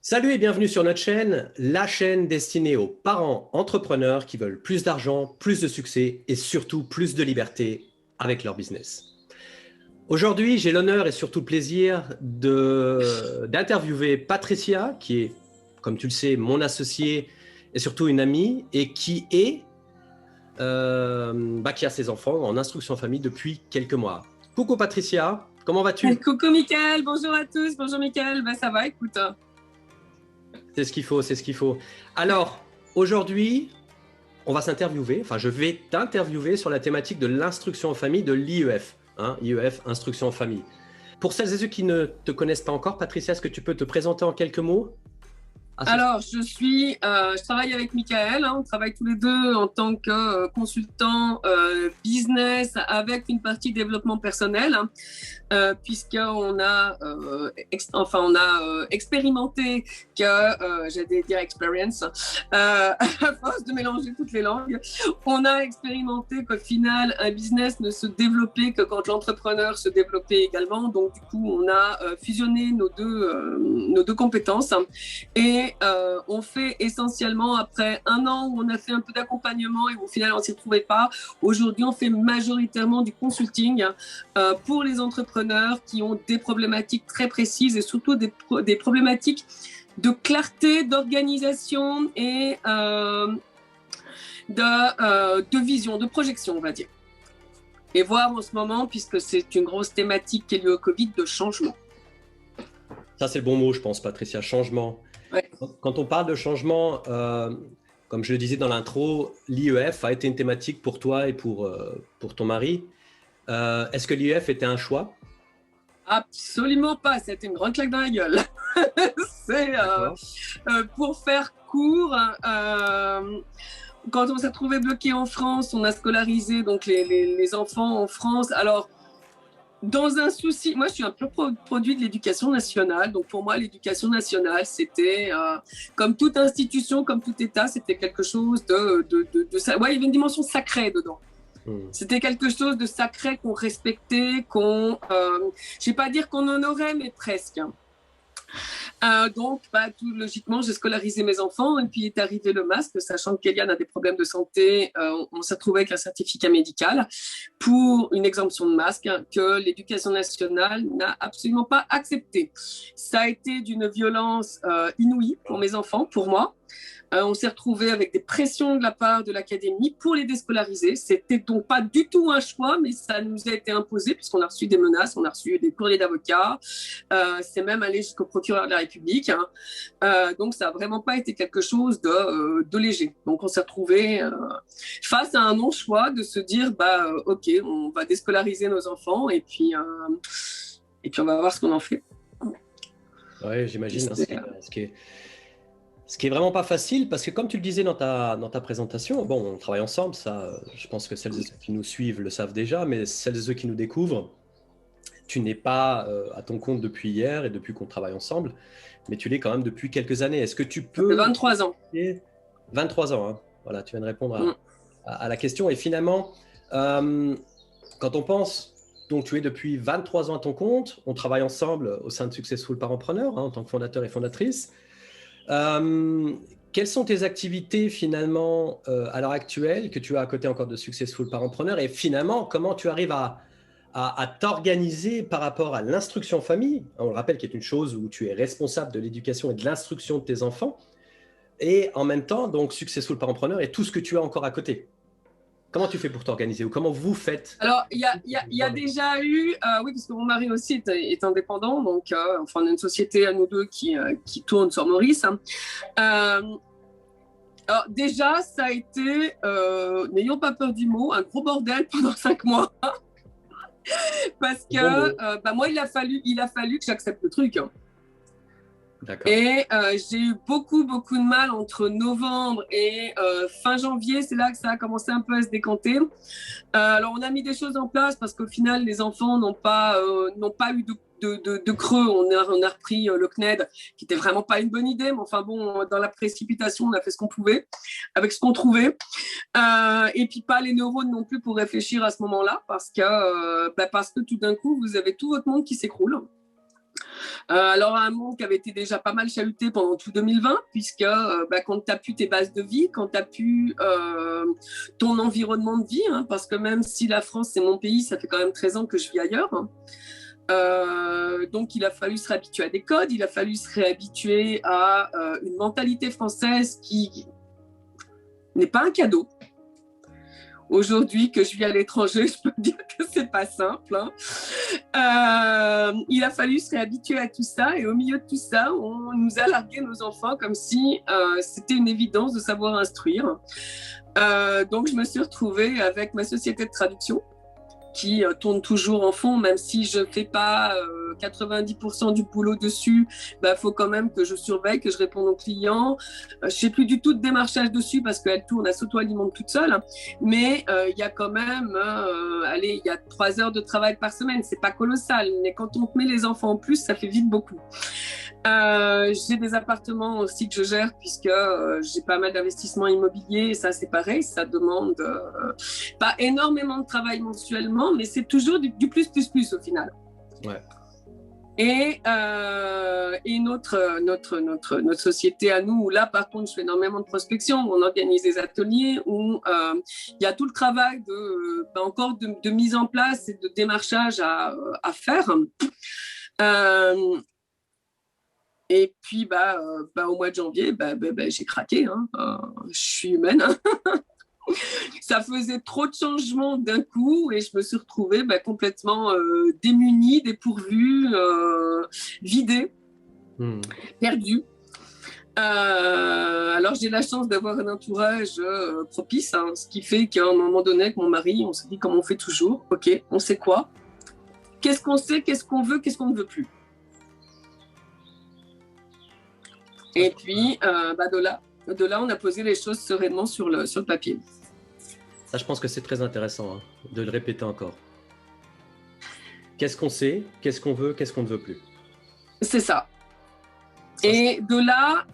Salut et bienvenue sur notre chaîne, la chaîne destinée aux parents entrepreneurs qui veulent plus d'argent, plus de succès et surtout plus de liberté avec leur business. Aujourd'hui, j'ai l'honneur et surtout le plaisir d'interviewer Patricia, qui est, comme tu le sais, mon associée et surtout une amie, et qui a ses enfants en instruction famille depuis quelques mois. Coucou Patricia, comment vas-tu? Coucou Mickaël, bonjour à tous, bonjour Mickaël, ça va, écoute. C'est ce qu'il faut, c'est ce qu'il faut. Alors, aujourd'hui, on va s'interviewer, enfin je vais t'interviewer sur la thématique de l'instruction en famille de l'IEF, IEF, instruction en famille. Pour celles et ceux qui ne te connaissent pas encore, Patricia, est-ce que tu peux te présenter en quelques mots? Alors, je travaille avec Mickaël, on travaille tous les deux en tant que consultant business avec une partie développement personnel, puisqu'on a, on a expérimenté j'allais dire experience, à force de mélanger toutes les langues, on a expérimenté qu'au final, un business ne se développait que quand l'entrepreneur se développait également. Donc, du coup, on a fusionné nos deux compétences et on fait essentiellement, après un an où on a fait un peu d'accompagnement et au final on ne s'y retrouvait pas, aujourd'hui on fait majoritairement du consulting pour les entrepreneurs qui ont des problématiques très précises et surtout des problématiques de clarté, d'organisation et de vision, de projection, on va dire. Et voir en ce moment, puisque c'est une grosse thématique qui est liée au Covid, de changement. Ça c'est le bon mot, je pense, Patricia, changement. Ouais. Quand on parle de changement, comme je le disais dans l'intro, l'IEF a été une thématique pour toi et pour ton mari. Est-ce que l'IEF était un choix? Absolument pas, c'était une grande claque dans la gueule. C'est pour faire court. Quand on s'est retrouvé bloqué en France, on a scolarisé donc les enfants en France. Alors, dans un souci, moi je suis un peu produit de l'éducation nationale, donc pour moi l'éducation nationale c'était comme toute institution, comme tout État, c'était quelque chose de ouais, il y avait une dimension sacrée dedans. C'était quelque chose de sacré qu'on respectait, je vais pas dire qu'on honorait, mais presque. Donc, tout logiquement, j'ai scolarisé mes enfants et puis est arrivé le masque, sachant que Kéliane a des problèmes de santé. On s'est retrouvé avec un certificat médical pour une exemption de masque que l'éducation nationale n'a absolument pas accepté. Ça a été d'une violence inouïe pour mes enfants, pour moi. On s'est retrouvé avec des pressions de la part de l'académie pour les déscolariser. C'était donc pas du tout un choix, mais ça nous a été imposé puisqu'on a reçu des menaces, on a reçu des courriers d'avocats. C'est même allé jusqu'au procureur de la République. Donc ça a vraiment pas été quelque chose de léger. Donc on s'est retrouvé face à un non-choix de se dire ok, on va déscolariser nos enfants et puis on va voir ce qu'on en fait. Oui, j'imagine. Ce qui est vraiment pas facile, parce que comme tu le disais dans ta présentation, bon, on travaille ensemble, ça, je pense que celles et ceux qui nous suivent le savent déjà, mais celles et ceux qui nous découvrent, tu n'es pas à ton compte depuis hier et depuis qu'on travaille ensemble, mais tu l'es quand même depuis quelques années. Est-ce que tu peux… 23 ans. 23 ans, hein. Voilà, tu viens de répondre à la question. Et finalement, quand on pense, donc tu es depuis 23 ans à ton compte, on travaille ensemble au sein de Successful Parentpreneur, en tant que fondateur et fondatrice. Quelles sont tes activités finalement à l'heure actuelle que tu as à côté encore de Successful Parentpreneur, et finalement comment tu arrives à t'organiser par rapport à l'instruction famille, on le rappelle, qui est une chose où tu es responsable de l'éducation et de l'instruction de tes enfants, et en même temps donc Successful Parentpreneur et tout ce que tu as encore à côté. Comment tu fais pour t'organiser, ou comment vous faites? Alors, il y a déjà eu, oui, parce que mon mari aussi est indépendant, donc on a une société à nous deux qui tourne sur Maurice. Alors déjà, ça a été, n'ayons pas peur du mot, un gros bordel pendant 5 mois. Parce que moi, il a fallu que j'accepte le truc. Et j'ai eu beaucoup de mal entre novembre et fin janvier. C'est là que ça a commencé un peu à se décanter. Alors on a mis des choses en place parce qu'au final les enfants n'ont pas eu de creux. On a repris le CNED, qui était vraiment pas une bonne idée, mais enfin bon, dans la précipitation on a fait ce qu'on pouvait avec ce qu'on trouvait, et puis pas les neurones non plus pour réfléchir à ce moment-là, parce que tout d'un coup vous avez tout votre monde qui s'écroule. Alors, un monde qui avait été déjà pas mal chahuté pendant tout 2020, puisque quand tu n'as plus tes bases de vie, quand tu n'as plus ton environnement de vie, hein, parce que même si la France, c'est mon pays, ça fait quand même 13 ans que je vis ailleurs. Hein. Donc, il a fallu se réhabituer à des codes, il a fallu se réhabituer à une mentalité française qui n'est pas un cadeau. Aujourd'hui que je vis à l'étranger, je peux dire que c'est pas simple. Hein. Il a fallu se réhabituer à tout ça et au milieu de tout ça, on nous a largué nos enfants comme si c'était une évidence de savoir instruire. Donc je me suis retrouvée avec ma société de traduction qui tourne toujours en fond, même si je ne fais pas 90% du boulot dessus, faut quand même que je surveille, que je réponde aux clients. Je ne fais plus du tout de démarchage dessus parce qu'elle tourne, elle s'auto-alimente toute seule. Mais il y a quand même, il y a 3 heures de travail par semaine. Ce n'est pas colossal, mais quand on te met les enfants en plus, ça fait vite beaucoup. J'ai des appartements aussi que je gère puisque j'ai pas mal d'investissements immobiliers et ça c'est pareil, ça demande pas énormément de travail mensuellement, mais c'est toujours du plus au final. Ouais. Et notre société à nous, où là par contre je fais énormément de prospection, où on organise des ateliers, où il y a tout le travail encore de mise en place et de démarchage à faire. Et puis, au mois de janvier, j'ai craqué. Hein. Je suis humaine. Hein. Ça faisait trop de changements d'un coup et je me suis retrouvée complètement démunie, dépourvue, vidée, perdue. Alors, j'ai la chance d'avoir un entourage propice, hein, ce qui fait qu'à un moment donné, avec mon mari, on s'est dit, comme on fait toujours, OK, on sait quoi? Qu'est-ce qu'on sait? Qu'est-ce qu'on veut? Qu'est-ce qu'on ne veut plus? Et puis, de là, on a posé les choses sereinement sur le papier. Ça, je pense que c'est très intéressant de le répéter encore. Qu'est-ce qu'on sait, qu'est-ce qu'on veut, qu'est-ce qu'on ne veut plus. C'est ça. Et de là,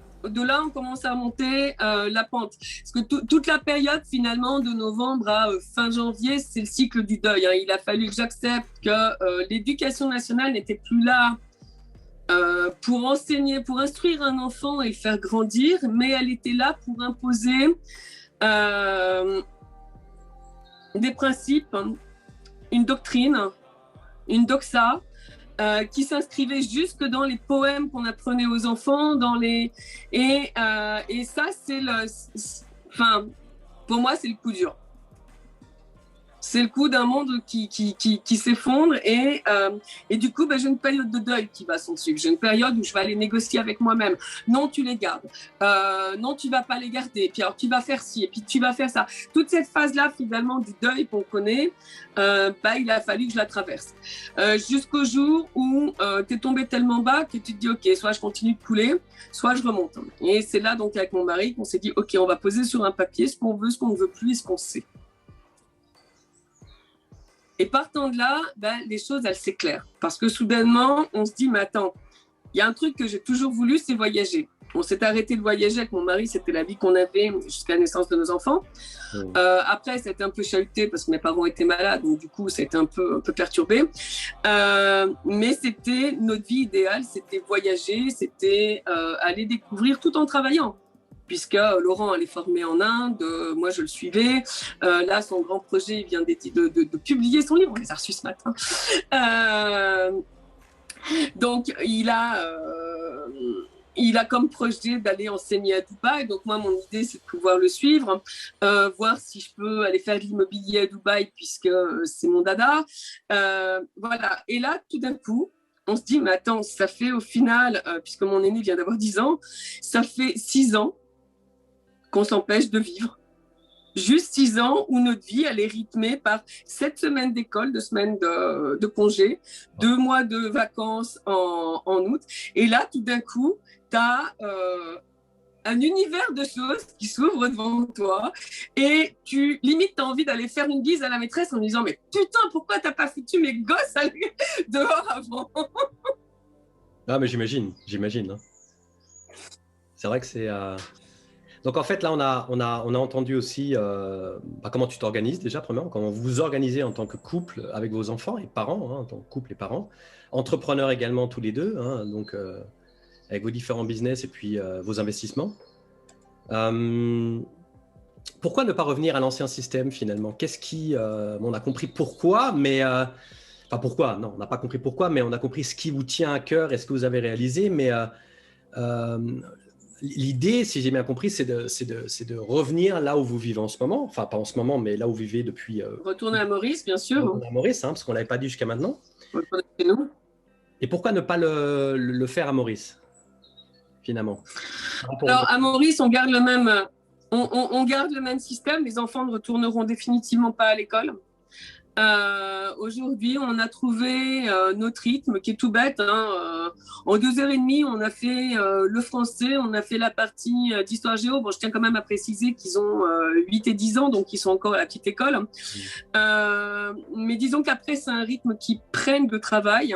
on commence à remonter la pente. Parce que toute la période, finalement, de novembre à fin janvier, c'est le cycle du deuil. Hein. Il a fallu que j'accepte que l'éducation nationale n'était plus là pour enseigner, pour instruire un enfant et le faire grandir, mais elle était là pour imposer des principes, une doctrine, une doxa, qui s'inscrivait jusque dans les poèmes qu'on apprenait aux enfants, et ça, pour moi, c'est le coup dur. C'est le coup d'un monde qui s'effondre et du coup, j'ai une période de deuil qui va s'en suivre. J'ai une période où je vais aller négocier avec moi-même. Non, tu les gardes. Non, tu vas pas les garder. Puis alors, tu vas faire ci et puis tu vas faire ça. Toute cette phase-là, finalement, du deuil qu'on connaît, il a fallu que je la traverse. Jusqu'au jour où tu es tombé tellement bas que tu te dis, OK, soit je continue de couler, soit je remonte. Et c'est là, donc, avec mon mari, qu'on s'est dit, OK, on va poser sur un papier ce qu'on veut, ce qu'on ne veut plus et ce qu'on sait. Et partant de là, les choses, elles s'éclairent. Parce que soudainement, on se dit, mais attends, il y a un truc que j'ai toujours voulu, c'est voyager. On s'est arrêté de voyager avec mon mari, c'était la vie qu'on avait jusqu'à la naissance de nos enfants. Après, ça a été un peu chahuté parce que mes parents étaient malades, donc du coup, ça a été un peu perturbé. Mais c'était notre vie idéale, c'était voyager, c'était aller découvrir tout en travaillant. Puisque Laurent allait former en Inde, moi je le suivais. Là, son grand projet, il vient de publier son livre, on les a reçus ce matin. Donc, il a comme projet d'aller enseigner à Dubaï. Donc, moi, mon idée, c'est de pouvoir le suivre, voir si je peux aller faire de l'immobilier à Dubaï, puisque c'est mon dada. Voilà. Et là, tout d'un coup, on se dit, mais attends, ça fait au final, puisque mon aîné vient d'avoir 10 ans, ça fait 6 ans qu'on s'empêche de vivre. Juste 6 ans où notre vie, elle est rythmée par 7 semaines d'école, 2 semaines de congé, 2 mois de vacances en août. Et là, tout d'un coup, tu as un univers de choses qui s'ouvre devant toi et limite, tu as envie d'aller faire une bise à la maîtresse en disant, mais putain, pourquoi tu n'as pas foutu mes gosses dehors avant? Ah, mais j'imagine. Hein. C'est vrai que c'est... Donc en fait, là, on a entendu aussi comment tu t'organises déjà, premièrement, comment vous vous organisez en tant que couple avec vos enfants et parents, en tant que couple et parents, entrepreneurs également tous les deux, donc avec vos différents business et puis vos investissements. Pourquoi ne pas revenir à l'ancien système finalement? On a compris pourquoi, mais enfin pourquoi? Non, on n'a pas compris pourquoi, mais on a compris ce qui vous tient à cœur et ce que vous avez réalisé. Mais l'idée, si j'ai bien compris, c'est de revenir là où vous vivez en ce moment. Enfin, pas en ce moment, mais là où vous vivez depuis. Retourner à Maurice, bien sûr. Retourner à Maurice, parce qu'on ne l'avait pas dit jusqu'à maintenant. Retourner chez nous. Et pourquoi ne pas le faire à Maurice, finalement? Alors, à Maurice, on garde le même système. Les enfants ne retourneront définitivement pas à l'école. Aujourd'hui, on a trouvé notre rythme qui est tout bête. En 2h30, on a fait le français, on a fait la partie d'histoire géo. Bon, je tiens quand même à préciser qu'ils ont 8 et 10 ans, donc ils sont encore à la petite école. Mais disons qu'après, c'est un rythme qui prennent de travail.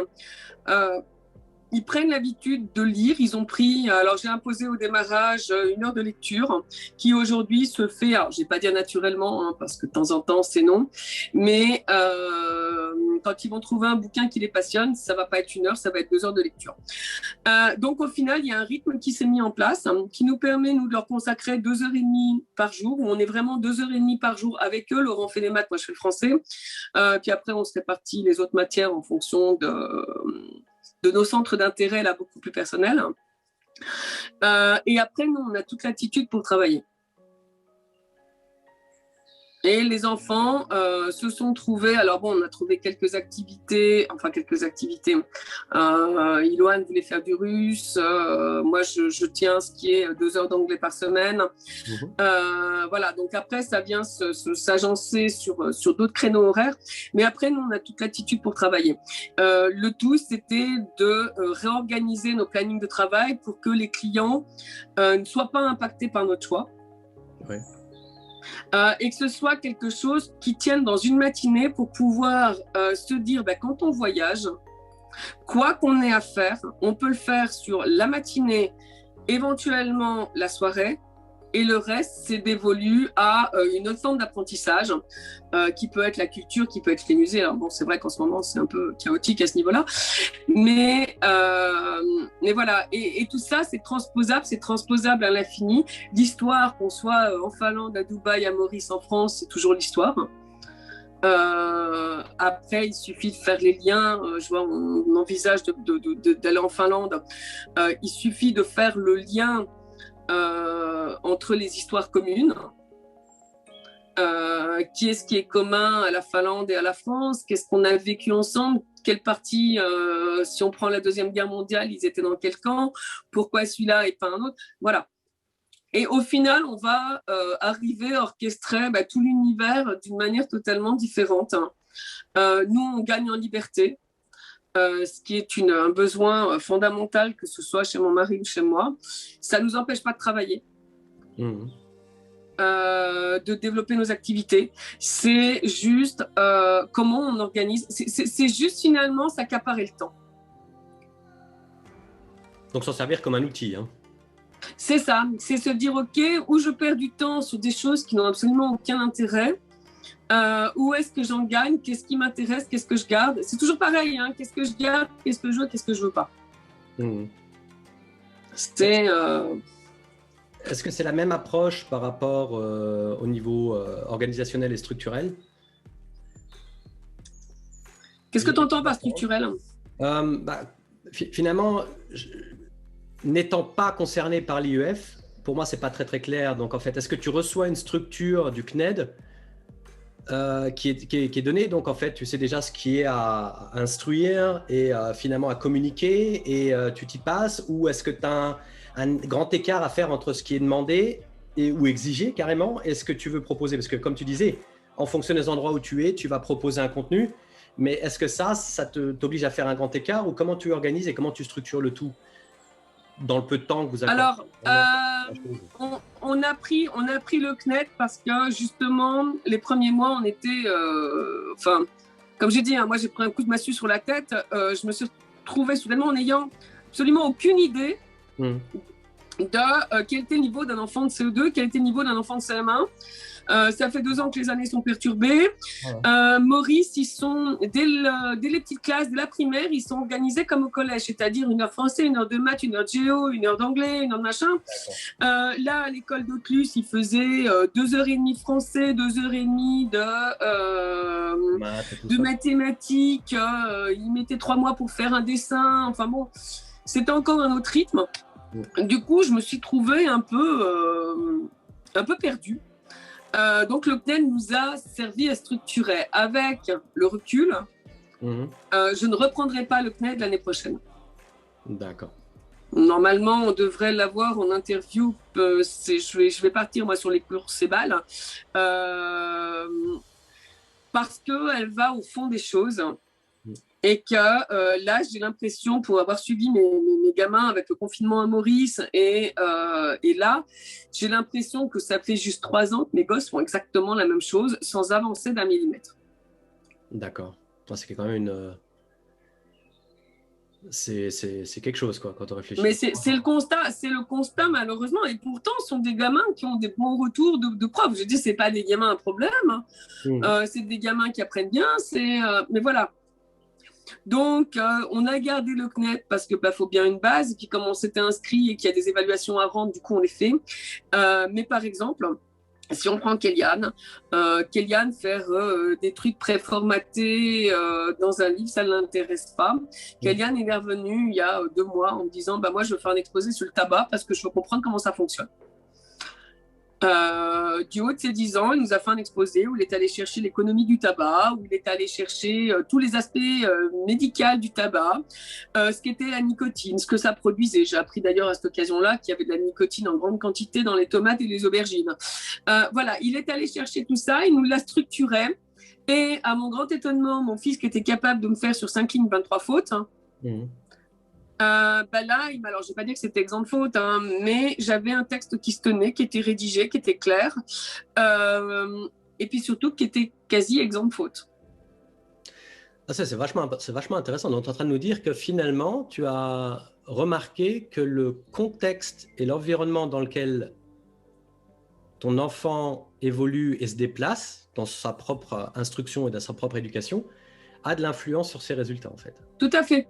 Ils prennent l'habitude de lire. Ils ont pris, alors j'ai imposé au démarrage 1 heure de lecture qui aujourd'hui se fait, alors je vais pas dire naturellement, parce que de temps en temps c'est non, mais quand ils vont trouver un bouquin qui les passionne, ça va pas être 1 heure, ça va être 2 heures de lecture. Donc au final, il y a un rythme qui s'est mis en place, qui nous permet, nous, de leur consacrer 2h30 par jour, où on est vraiment 2h30 par jour avec eux. Laurent fait les maths, moi je fais le français. Puis après, on se répartit les autres matières en fonction de nos centres d'intérêt, là, beaucoup plus personnels. Et après, nous, on a toute l'attitude pour travailler. Et les enfants se sont trouvés, alors bon, on a trouvé quelques activités. Iloane voulait faire du russe. Moi, je tiens ce qui est 2 heures d'anglais par semaine. Voilà, donc après, ça vient s'agencer sur d'autres créneaux horaires. Mais après, nous, on a toute l'attitude pour travailler. Le tout, c'était de réorganiser nos plannings de travail pour que les clients ne soient pas impactés par notre choix. Ouais. Et que ce soit quelque chose qui tienne dans une matinée pour pouvoir se dire, quand on voyage, quoi qu'on ait à faire, on peut le faire sur la matinée, éventuellement la soirée, et le reste, c'est dévolu à une autre forme d'apprentissage qui peut être la culture, qui peut être les musées. Alors bon, c'est vrai qu'en ce moment, c'est un peu chaotique à ce niveau-là, mais voilà. Et tout ça, c'est transposable à l'infini. L'histoire, qu'on soit en Finlande, à Dubaï, à Maurice, en France, c'est toujours l'histoire. Après, il suffit de faire les liens. Je vois, on envisage d'aller en Finlande. Il suffit de faire le lien entre les histoires communes. Qui est commun à la Finlande et à la France? Qu'est-ce qu'on a vécu ensemble? Quelle partie, si on prend la Deuxième Guerre mondiale, ils étaient dans quel camp? Pourquoi celui-là et pas un autre? Voilà. Et au final, on va arriver à orchestrer tout l'univers d'une manière totalement différente. Nous, on gagne en liberté. Ce qui est un besoin fondamental, que ce soit chez mon mari ou chez moi. Ça ne nous empêche pas de travailler, de développer nos activités. C'est juste comment on organise. C'est juste finalement s'accaparer le temps. Donc s'en servir comme un outil. C'est ça, c'est se dire, OK, où je perds du temps sur des choses qui n'ont absolument aucun intérêt. Où est-ce que j'en gagne? Qu'est-ce qui m'intéresse? Qu'est-ce que je garde? C'est toujours pareil, qu'est-ce que je garde? Qu'est-ce que je veux? Qu'est-ce que je veux pas? Est-ce que c'est la même approche par rapport au niveau organisationnel et structurel? Qu'est-ce que tu entends par structurel? Finalement, n'étant pas concerné par l'IEF, pour moi, c'est pas très clair. Donc en fait, est-ce que tu reçois une structure du CNED qui est donné, donc en fait tu sais déjà ce qui est à instruire et finalement à communiquer et tu t'y passes, ou est-ce que tu as un grand écart à faire entre ce qui est demandé ou exigé carrément et ce que tu veux proposer? Parce que comme tu disais, en fonction des endroits où tu es, tu vas proposer un contenu, mais est-ce que ça t'oblige à faire un grand écart, ou comment tu organises et comment tu structures le tout dans le peu de temps que vous avez? Alors, on a pris le CNED parce que justement, les premiers mois, on était... comme j'ai dit, moi j'ai pris un coup de massue sur la tête. Je me suis retrouvée soudainement en n'ayant absolument aucune idée de quel était le niveau d'un enfant de CE2, quel était le niveau d'un enfant de CM1. Ça fait 2 ans que les années sont perturbées. Voilà. Maurice, dès les petites classes, dès la primaire, ils sont organisés comme au collège, c'est-à-dire 1 heure français, 1 heure de maths, 1 heure de géo, 1 heure d'anglais, 1 heure de machin. Là, à l'école d'Auclus, ils faisaient 2h30 français, 2h30 de mathématiques. Ils mettaient 3 mois pour faire un dessin. Enfin bon, c'était encore un autre rythme. Du coup, je me suis trouvée un peu perdue. Donc, le CNED nous a servi à structurer. Avec le recul, je ne reprendrai pas le CNED l'année prochaine. D'accord. Normalement, on devrait l'avoir en interview. Je vais partir, moi, sur les cours CEBAL. Parce qu'elle va au fond des choses. Et que là, j'ai l'impression, pour avoir suivi mes gamins avec le confinement à Maurice, et là, j'ai l'impression que ça fait juste 3 ans que mes gosses font exactement la même chose, sans avancer d'1 millimètre. D'accord. C'est quand même c'est quelque chose, quoi, quand on réfléchit. Mais c'est le constat, malheureusement, et pourtant, ce sont des gamins qui ont des bons retours de profs. Je dis, c'est pas des gamins à problème, c'est des gamins qui apprennent bien, mais voilà. Donc, on a gardé le CNED parce que faut bien une base. Et puis, comme on s'était inscrit et qu'il y a des évaluations à rendre, du coup, on les fait. Mais par exemple, si on prend Kéliane, faire des trucs préformatés dans un livre, ça ne l'intéresse pas. Kéliane est revenue il y a 2 mois en me disant moi, je veux faire un exposé sur le tabac parce que je veux comprendre comment ça fonctionne. Du haut de ses 10 ans, il nous a fait un exposé où il est allé chercher l'économie du tabac, où il est allé chercher tous les aspects médicaux du tabac, ce qu'était la nicotine, ce que ça produisait. J'ai appris d'ailleurs à cette occasion-là qu'il y avait de la nicotine en grande quantité dans les tomates et les aubergines. Voilà, il est allé chercher tout ça, il nous l'a structuré. Et à mon grand étonnement, mon fils qui était capable de me faire sur 5 lignes 23 fautes, là, je ne vais pas dire que c'était exempt de faute, mais j'avais un texte qui se tenait, qui était rédigé, qui était clair, et puis surtout qui était quasi exempt de faute. Ça, c'est vachement intéressant. Donc, tu es en train de nous dire que finalement, tu as remarqué que le contexte et l'environnement dans lequel ton enfant évolue et se déplace dans sa propre instruction et dans sa propre éducation a de l'influence sur ses résultats, en fait. Tout à fait.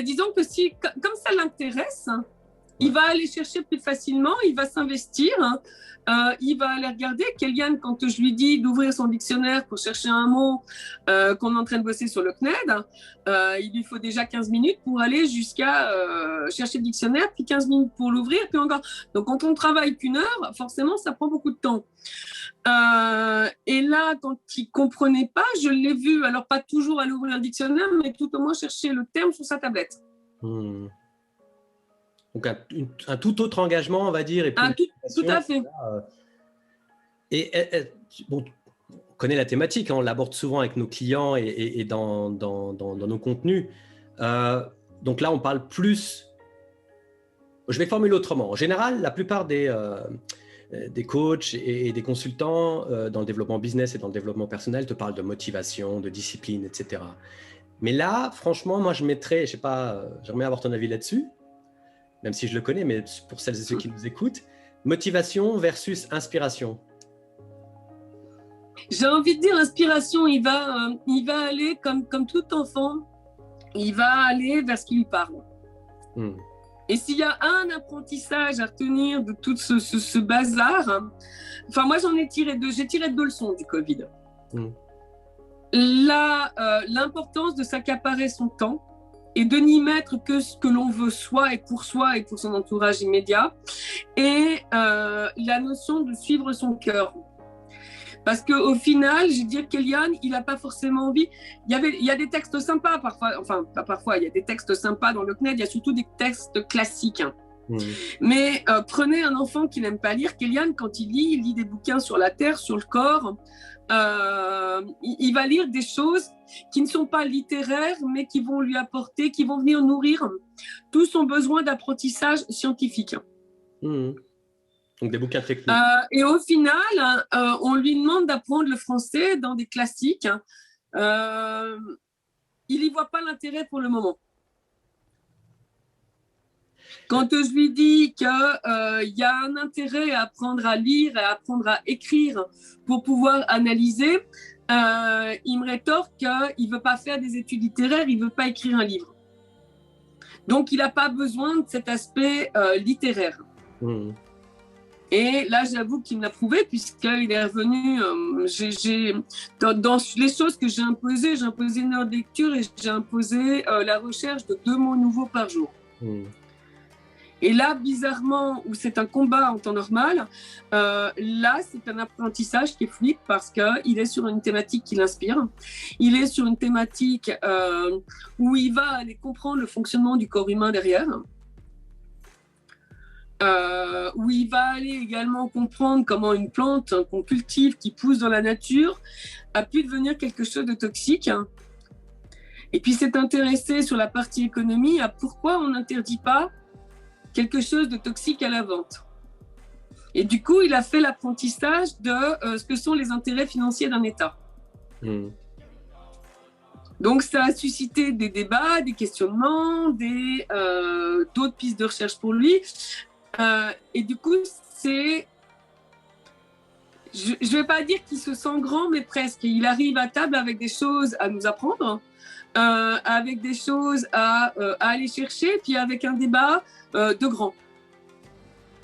Disons que si, comme ça l'intéresse, il va aller chercher plus facilement, il va s'investir, il va aller regarder. Kéliane, quand je lui dis d'ouvrir son dictionnaire pour chercher un mot qu'on est en train de bosser sur le CNED, il lui faut déjà 15 minutes pour aller jusqu'à chercher le dictionnaire, puis 15 minutes pour l'ouvrir, puis encore. Donc, quand on travaille qu'1 heure, forcément, ça prend beaucoup de temps. Et là, quand il ne comprenait pas, je l'ai vu, alors pas toujours aller ouvrir le dictionnaire, mais tout au moins chercher le terme sur sa tablette. Donc, un tout autre engagement, on va dire. Et tout à fait. Bon, on connaît la thématique, on l'aborde souvent avec nos clients et dans nos contenus. Donc là, on parle plus... Je vais formuler autrement. En général, la plupart des coachs et des consultants dans le développement business et dans le développement personnel te parlent de motivation, de discipline, etc. Mais là, franchement, moi, j'aimerais avoir ton avis là-dessus, même si je le connais, mais pour celles et ceux qui nous écoutent, motivation versus inspiration. J'ai envie de dire, l'inspiration, il va aller comme tout enfant, il va aller vers ce qui lui parle. Et s'il y a un apprentissage à retenir de tout ce bazar, moi j'ai tiré 2 leçons du Covid. L'importance de s'accaparer son temps et de n'y mettre que ce que l'on veut soi et pour son entourage immédiat, et la notion de suivre son cœur. Parce qu'au final, je veux dire, Kéliane, il n'a pas forcément envie. Il y a des textes sympas parfois, enfin, pas parfois, il y a des textes sympas dans le CNED, il y a surtout des textes classiques. Mais prenez un enfant qui n'aime pas lire. Kéliane, quand il lit des bouquins sur la terre, sur le corps. Il va lire des choses qui ne sont pas littéraires, mais qui vont lui apporter, qui vont venir nourrir tout son besoin d'apprentissage scientifique. Donc des bouquins techniques. Et au final, on lui demande d'apprendre le français dans des classiques. Il n'y voit pas l'intérêt pour le moment. Quand je lui dis qu'il y a un intérêt à apprendre à lire et à apprendre à écrire pour pouvoir analyser, il me rétorque qu'il ne veut pas faire des études littéraires, il ne veut pas écrire un livre. Donc, il n'a pas besoin de cet aspect littéraire. Mmh. Et là, j'avoue qu'il me l'a prouvé, puisqu'il est revenu. Dans les choses que j'ai imposées une heure de lecture et j'ai imposé la recherche de 2 mots nouveaux par jour. Mmh. Et là, bizarrement, où c'est un combat en temps normal, là, c'est un apprentissage qui est fluide parce qu'il est sur une thématique qui l'inspire. Il est sur une thématique où il va aller comprendre le fonctionnement du corps humain derrière. Où il va aller également comprendre comment une plante qu'on cultive, qui pousse dans la nature, a pu devenir quelque chose de toxique. Et puis s'est intéressé sur la partie économie à pourquoi on n'interdit pas quelque chose de toxique à la vente. Et du coup, il a fait l'apprentissage de ce que sont les intérêts financiers d'un État. Mmh. Donc, ça a suscité des débats, des questionnements, d'autres pistes de recherche pour lui. Et du coup, je ne vais pas dire qu'il se sent grand, mais presque. Il arrive à table avec des choses à nous apprendre, avec des choses à aller chercher, puis avec un débat de grand.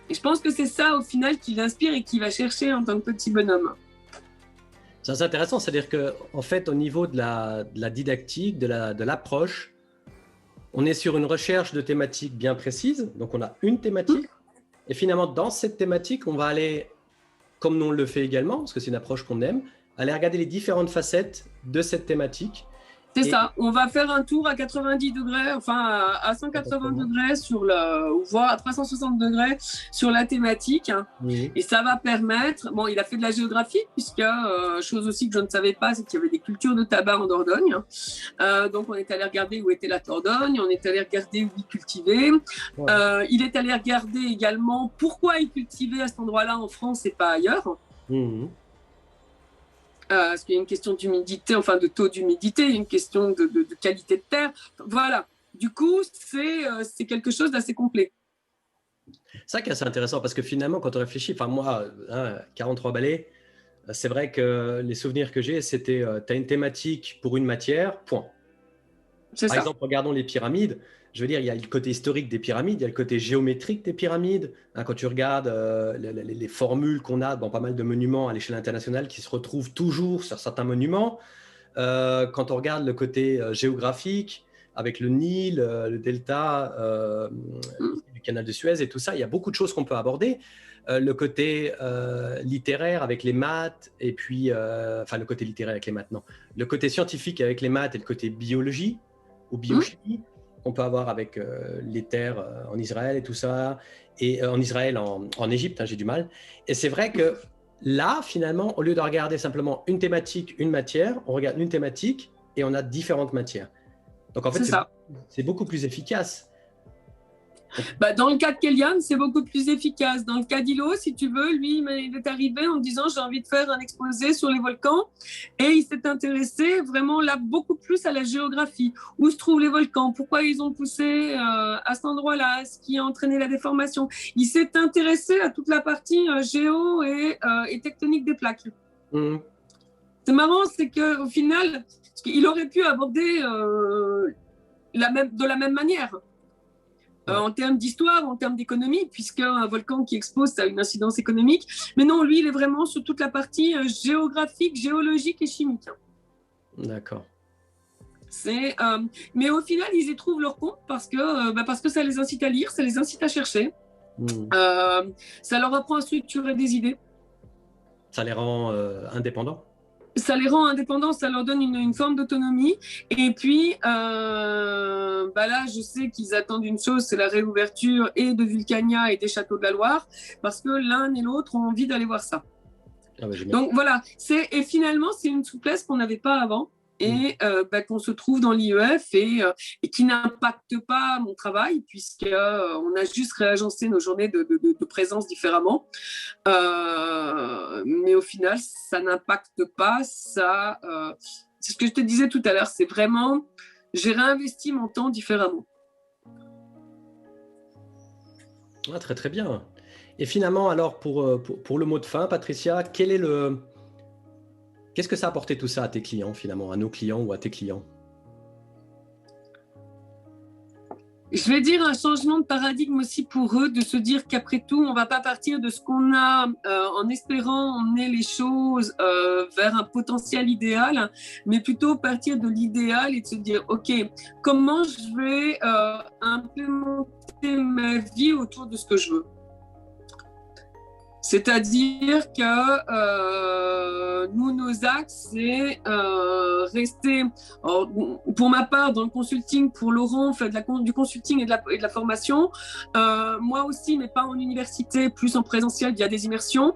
Et je pense que c'est ça, au final, qui l'inspire et qui va chercher en tant que petit bonhomme. Ça, c'est intéressant, c'est-à-dire qu'en fait, au niveau de la didactique, de l'approche, on est sur une recherche de thématiques bien précises. Donc, on a une thématique. Et finalement, dans cette thématique, on va aller, comme nous on le fait également, parce que c'est une approche qu'on aime, aller regarder les différentes facettes de cette thématique. C'est ça, on va faire un tour à 90 degrés, enfin à 180 degrés voire à 360 degrés sur la thématique. Oui. Et ça va permettre, bon, il a fait de la géographie, puisque, chose aussi que je ne savais pas, c'est qu'il y avait des cultures de tabac en Dordogne. Donc on est allé regarder où était la Dordogne, on est allé regarder où il cultivait. Ouais. Il est allé regarder également pourquoi il cultivait à cet endroit-là en France et pas ailleurs. Mmh. Parce qu'il y a une question d'humidité, enfin de taux d'humidité, une question de qualité de terre. Voilà. Du coup, c'est quelque chose d'assez complet. C'est ça qui est assez intéressant parce que finalement, quand on réfléchit, enfin moi, 43 balais, c'est vrai que les souvenirs que j'ai, c'était tu as une thématique pour une matière, point. Par exemple, regardons les pyramides. Je veux dire, il y a le côté historique des pyramides, il y a le côté géométrique des pyramides. Quand tu regardes les formules qu'on a dans pas mal de monuments à l'échelle internationale qui se retrouvent toujours sur certains monuments. Quand on regarde le côté géographique, avec le Nil, le delta du canal de Suez et tout ça, il y a beaucoup de choses qu'on peut aborder. Le côté littéraire avec les maths, et puis, enfin le côté littéraire avec les maths, non. Le côté scientifique avec les maths et le côté biologie ou biochimie qu'on peut avoir avec les terres en Israël et tout ça, et en Israël, en Égypte, hein, j'ai du mal. Et c'est vrai que là, finalement, au lieu de regarder simplement une thématique, une matière, on regarde une thématique et on a différentes matières. Donc en fait, c'est beaucoup plus efficace. Bah, dans le cas de Kélian, c'est beaucoup plus efficace. Dans le cas d'Ilo, si tu veux, lui, il est arrivé en me disant j'ai envie de faire un exposé sur les volcans, et il s'est intéressé vraiment là beaucoup plus à la géographie. Où se trouvent les volcans? Pourquoi ils ont poussé à cet endroit-là? Ce qui a entraîné la déformation? Il s'est intéressé à toute la partie géo et tectonique des plaques. Mmh. C'est marrant, c'est qu'au final, il aurait pu aborder de la même manière. En termes d'histoire, en termes d'économie, puisqu'un volcan qui explose, ça a une incidence économique. Mais non, lui, il est vraiment sur toute la partie géographique, géologique et chimique. D'accord. Mais au final, ils y trouvent leur compte parce que ça les incite à lire, ça les incite à chercher. Ça leur apprend à structurer des idées. Ça les rend indépendants. Ça les rend indépendants, ça leur donne une forme d'autonomie. Et puis, là, je sais qu'ils attendent une chose, c'est la réouverture et de Vulcania et des châteaux de la Loire, parce que l'un et l'autre ont envie d'aller voir ça. Ah bah, donc voilà, et finalement, c'est une souplesse qu'on n'avait pas avant. Et qu'on se trouve dans l'IEF et qui n'impacte pas mon travail, puisqu'on a juste réagencé nos journées de présence différemment. Mais au final, ça n'impacte pas. C'est ce que je te disais tout à l'heure, c'est vraiment, j'ai réinvesti mon temps différemment. Ah, très très bien. Et finalement, alors pour le mot de fin, Patricia, qu'est-ce que ça a apporté tout ça à tes clients finalement, à nos clients ou à tes clients? Je vais dire un changement de paradigme aussi pour eux, de se dire qu'après tout, on va pas partir de ce qu'on a en espérant emmener les choses vers un potentiel idéal, mais plutôt partir de l'idéal et de se dire, OK, comment je vais implémenter ma vie autour de ce que je veux. C'est-à-dire que nous, nos axes, c'est rester, alors, pour ma part, dans le consulting, pour Laurent, on fait du consulting et de la formation. Moi aussi, mais pas en université, plus en présentiel via des immersions.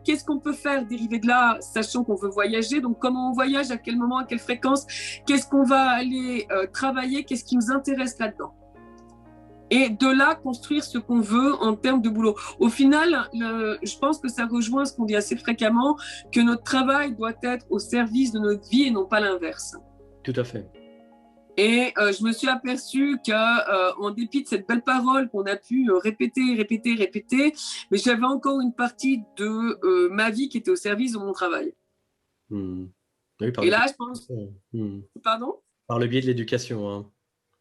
Qu'est-ce qu'on peut faire dérivé de là, sachant qu'on veut voyager? Donc, comment on voyage, à quel moment, à quelle fréquence? Qu'est-ce qu'on va aller travailler? Qu'est-ce qui nous intéresse là-dedans? Et de là, construire ce qu'on veut en termes de boulot. Au final, je pense que ça rejoint ce qu'on dit assez fréquemment, que notre travail doit être au service de notre vie et non pas l'inverse. Tout à fait. Et je me suis aperçue qu'en dépit de cette belle parole qu'on a pu répéter, mais j'avais encore une partie de ma vie qui était au service de mon travail. Mmh. Oui, et là, je pense... Pardon ? Par le biais de l'éducation, hein.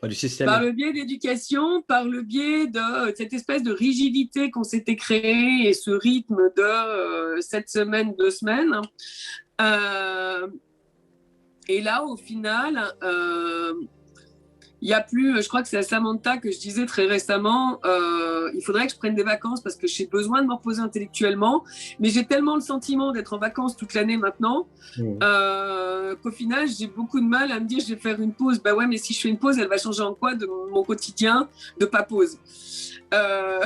Pas du système. Par le biais d'éducation, par le biais de cette espèce de rigidité qu'on s'était créée et ce rythme de 7 semaines, 2 semaines. Et là, au final, il y a plus, je crois que c'est à Samantha que je disais très récemment, il faudrait que je prenne des vacances parce que j'ai besoin de me reposer intellectuellement, mais j'ai tellement le sentiment d'être en vacances toute l'année maintenant qu'au final, j'ai beaucoup de mal à me dire je vais faire une pause. Bah ouais, mais si je fais une pause, elle va changer en quoi de mon quotidien de pas pause? Ah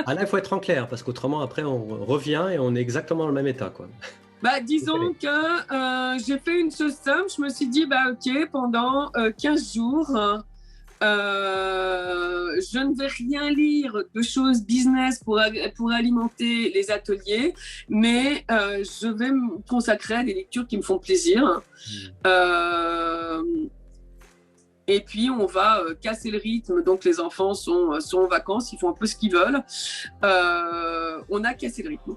là, il faut être en clair parce qu'autrement, après, on revient et on est exactement dans le même état, quoi. Bah, disons que j'ai fait une chose simple. Je me suis dit, bah, OK, pendant 15 jours, je ne vais rien lire de choses business pour alimenter les ateliers, mais je vais me consacrer à des lectures qui me font plaisir. Et puis, on va casser le rythme. Donc, les enfants sont en vacances, ils font un peu ce qu'ils veulent. On a cassé le rythme.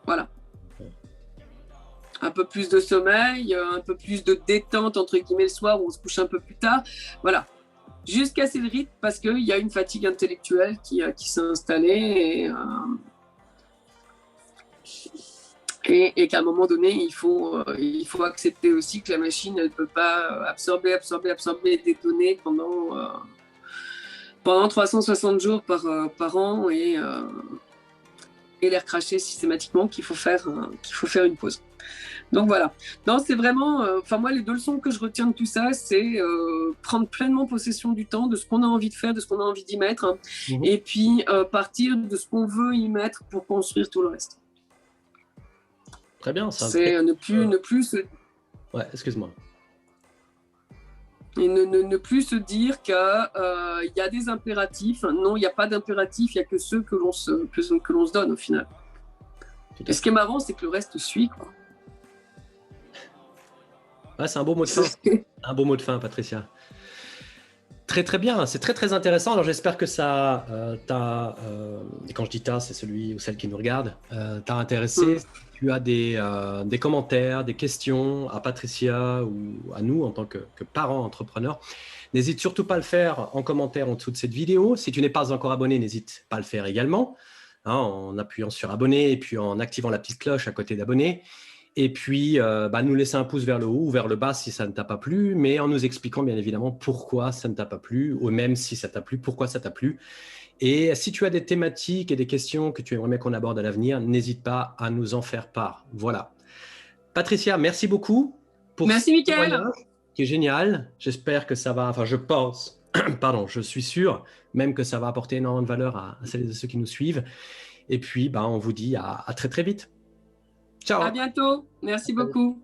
Voilà. Un peu plus de sommeil, un peu plus de détente, entre guillemets, le soir où on se couche un peu plus tard. Voilà. Juste casser le rythme parce qu'il y a une fatigue intellectuelle qui s'est installée et qu'à un moment donné, il faut accepter aussi que la machine ne peut pas absorber des données pendant 360 jours par an et les recracher systématiquement, qu'il faut faire une pause. Donc voilà. Non, c'est vraiment, moi, les 2 leçons que je retiens de tout ça, c'est prendre pleinement possession du temps, de ce qu'on a envie de faire, de ce qu'on a envie d'y mettre, et puis partir de ce qu'on veut y mettre pour construire tout le reste. Très bien, ça. C'est ne plus se... Ouais, excuse-moi. Et ne plus se dire qu'il y a des impératifs. Non, il n'y a pas d'impératifs, il n'y a que ceux que l'on se donne au final. Et ce qui est marrant, c'est que le reste suit, quoi. Ouais, c'est un beau mot de fin. Un beau mot de fin, Patricia. Très très bien, c'est très très intéressant. Alors j'espère que ça t'a, et quand je dis t'as, c'est celui ou celle qui nous regarde, t'a intéressé. Si tu as des commentaires, des questions à Patricia ou à nous en tant que parents entrepreneurs, n'hésite surtout pas à le faire en commentaire en dessous de cette vidéo. Si tu n'es pas encore abonné, n'hésite pas à le faire également, hein, en appuyant sur abonner et puis en activant la petite cloche à côté d'abonner. Et puis, nous laisser un pouce vers le haut ou vers le bas si ça ne t'a pas plu, mais en nous expliquant bien évidemment pourquoi ça ne t'a pas plu, ou même si ça t'a plu, pourquoi ça t'a plu. Et si tu as des thématiques et des questions que tu aimerais bien qu'on aborde à l'avenir, n'hésite pas à nous en faire part. Voilà. Patricia, merci beaucoup pour merci, Mickaël, qui est génial. J'espère que ça va, enfin je pense, pardon, je suis sûr même que ça va apporter énormément de valeur à celles et ceux qui nous suivent. Et puis, on vous dit à très très vite. Ciao. À bientôt. Merci beaucoup.